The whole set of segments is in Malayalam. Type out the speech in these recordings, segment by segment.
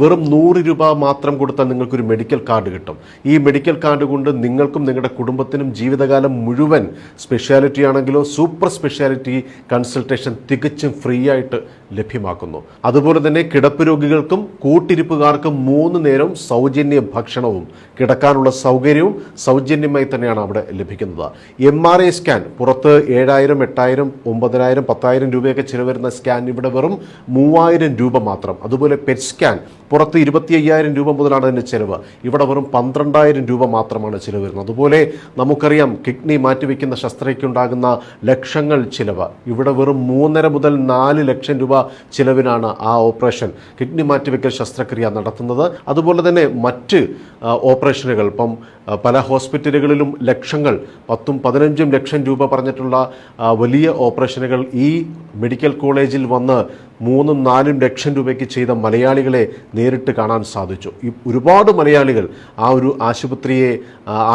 വെറും 100 രൂപ മാത്രം കൊടുത്താൽ നിങ്ങൾക്കൊരു മെഡിക്കൽ കാർഡ് കിട്ടും. ഈ മെഡിക്കൽ കാർഡ് കൊണ്ട് നിങ്ങൾക്കും നിങ്ങളുടെ കുടുംബത്തിനും ജീവിതകാലം മുഴുവൻ സ്പെഷ്യാലിറ്റി ആണെങ്കിലോ സൂപ്പർ സ്പെഷ്യാലിറ്റി കൺസൾട്ടേഷൻ തികച്ചും ഫ്രീ ആയിട്ട് ലഭ്യമാക്കുന്നു. അതുപോലെ തന്നെ കിടപ്പ് രോഗികൾക്കും കൂട്ടിരിപ്പുകാർക്കും 3 നേരം സൗജന്യ ഭക്ഷണവും കിടക്കാനുള്ള സൗകര്യവും സൗജന്യമായി തന്നെയാണ് അവിടെ ലഭിക്കുന്നത്. MRI സ്കാൻ പുറത്ത് 7000, 8000, 9000, 10,000 രൂപയൊക്കെ ചിലവ് വരുന്ന സ്കാൻ ഇവിടെ വെറും 3000 രൂപ മാത്രം. അതുപോലെ പെറ്റ് സ്കാൻ പുറത്ത് 25,000 രൂപ മുതലാണ് അതിൻ്റെ ചിലവ്. ഇവിടെ വെറും 12,000 രൂപ മാത്രമാണ് ചിലവ് വരുന്നത്. അതുപോലെ നമുക്കറിയാം കിഡ്നി മാറ്റിവെക്കുന്ന ശസ്ത്രക്രിയയ്ക്കുണ്ടാകുന്ന ലക്ഷങ്ങൾ ചിലവ്. ഇവിടെ വെറും 3.5 മുതൽ 4 ലക്ഷം രൂപ ചിലവിനാണ് ആ ഓപ്പറേഷൻ കിഡ്നി മാറ്റിവെക്കൽ ശസ്ത്രക്രിയ നടത്തുന്നത്. അതുപോലെ തന്നെ മറ്റ് ഓപ്പറേഷനുകൾ ഇപ്പം പല ഹോസ്പിറ്റലുകളിലും ലക്ഷങ്ങൾ 10ഉം 15ഉം ലക്ഷം രൂപ പറഞ്ഞിട്ടുള്ള വലിയ ഓപ്പറേഷനുകൾ ഈ മെഡിക്കൽ കോളേജിൽ വന്ന് 3ഉം 4ഉം ലക്ഷം രൂപയ്ക്ക് ചെയ്ത മലയാളികളെ നേരിട്ട് കാണാൻ സാധിച്ചു. ഒരുപാട് മലയാളികൾ ആ ഒരു ആശുപത്രിയെ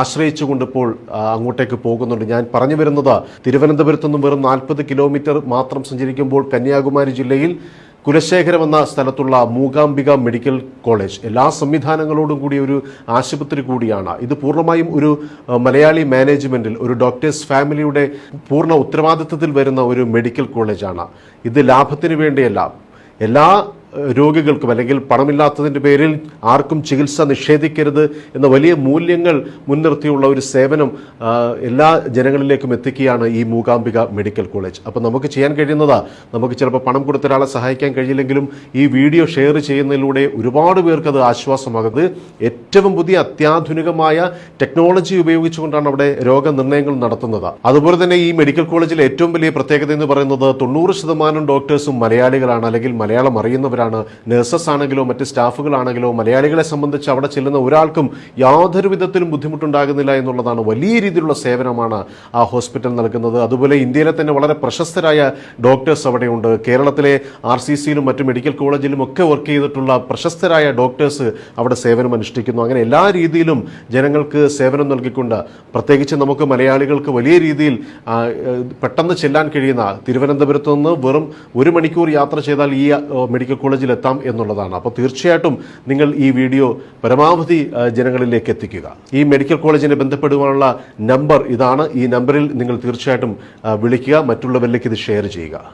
ആശ്രയിച്ചുകൊണ്ട് ഇപ്പോൾ അങ്ങോട്ടേക്ക് പോകുന്നുണ്ട്. ഞാൻ പറഞ്ഞു വരുന്നത് തിരുവനന്തപുരത്തു നിന്നും വെറും 40 കിലോമീറ്റർ മാത്രം സഞ്ചരിക്കുമ്പോൾ കന്യാകുമാരി ജില്ലയിൽ കുലശേഖരം എന്ന സ്ഥലത്തുള്ള മൂകാംബിക മെഡിക്കൽ കോളേജ് എല്ലാ സംവിധാനങ്ങളോടും കൂടിയ ഒരു ആശുപത്രി കൂടിയാണ്. ഇത് പൂർണ്ണമായും ഒരു മലയാളി മാനേജ്മെന്റിൽ ഒരു ഡോക്ടേഴ്സ് ഫാമിലിയുടെ പൂർണ്ണ ഉത്തരവാദിത്വത്തിൽ വരുന്ന ഒരു മെഡിക്കൽ കോളേജാണ്. ഇത് ലാഭത്തിന് വേണ്ടിയല്ല, എല്ലാ രോഗികൾക്കും അല്ലെങ്കിൽ പണമില്ലാത്തതിൻ്റെ പേരിൽ ആർക്കും ചികിത്സ നിഷേധിക്കരുത് എന്ന വലിയ മൂല്യങ്ങൾ മുൻനിർത്തിയുള്ള ഒരു സേവനം എല്ലാ ജനങ്ങളിലേക്കും എത്തിക്കുകയാണ് ഈ മൂകാംബിക മെഡിക്കൽ കോളേജ്. അപ്പോൾ നമുക്ക് ചെയ്യാൻ കഴിയുന്നത്, നമുക്ക് ചിലപ്പോൾ പണം കൊടുത്ത ഒരാളെ സഹായിക്കാൻ കഴിയില്ലെങ്കിലും ഈ വീഡിയോ ഷെയർ ചെയ്യുന്നതിലൂടെ ഒരുപാട് പേർക്ക് അത് ആശ്വാസമാകുന്നത്. ഏറ്റവും പുതിയ അത്യാധുനികമായ ടെക്നോളജി ഉപയോഗിച്ചുകൊണ്ടാണ് അവിടെ രോഗനിർണയങ്ങൾ നടത്തുന്നത്. അതുപോലെ തന്നെ ഈ മെഡിക്കൽ കോളേജിലെ ഏറ്റവും വലിയ പ്രത്യേകത എന്ന് പറയുന്നത് 90% ഡോക്ടേഴ്സും മലയാളികളാണ്, അല്ലെങ്കിൽ മലയാളം അറിയുന്നവരാണ്. നഴ്സസ് ആണെങ്കിലോ മറ്റ് സ്റ്റാഫുകളാണെങ്കിലോ മലയാളികളെ സംബന്ധിച്ച് അവിടെ ചെല്ലുന്ന ഒരാൾക്കും യാതൊരു വിധത്തിലും ബുദ്ധിമുട്ടുണ്ടാകുന്നില്ല എന്നുള്ളതാണ്. വലിയ രീതിയിലുള്ള സേവനമാണ് ആ ഹോസ്പിറ്റൽ നൽകുന്നത്. അതുപോലെ ഇന്ത്യയിലെ തന്നെ വളരെ പ്രശസ്തരായ ഡോക്ടേഴ്സ് അവിടെയുണ്ട്. കേരളത്തിലെ RCCയിലും മറ്റ് മെഡിക്കൽ കോളേജിലും ഒക്കെ വർക്ക് ചെയ്തിട്ടുള്ള പ്രശസ്തരായ ഡോക്ടേഴ്സ് അവിടെ സേവനം അനുഷ്ഠിക്കുന്നു. അങ്ങനെ എല്ലാ രീതിയിലും ജനങ്ങൾക്ക് സേവനം നൽകിക്കൊണ്ട്, പ്രത്യേകിച്ച് നമുക്ക് മലയാളികൾക്ക് വലിയ രീതിയിൽ പെട്ടെന്ന് ചെല്ലാൻ കഴിയുന്ന തിരുവനന്തപുരത്ത് നിന്ന് വെറും 1 മണിക്കൂർ യാത്ര ചെയ്താൽ ഈ മെഡിക്കൽ കോളേജിൽ എത്താം എന്നുള്ളതാണ്. അപ്പോൾ തീർച്ചയായിട്ടും നിങ്ങൾ ഈ വീഡിയോ പരമാവധി ജനങ്ങളിലേക്ക് എത്തിക്കുക. ഈ മെഡിക്കൽ കോളേജിനെ ബന്ധപ്പെടുവാനുള്ള നമ്പർ ഇതാണ്. ഈ നമ്പറിൽ നിങ്ങൾ തീർച്ചയായിട്ടും വിളിക്കുക, മറ്റുള്ളവരിലേക്ക് ഇത് ഷെയർ ചെയ്യുക.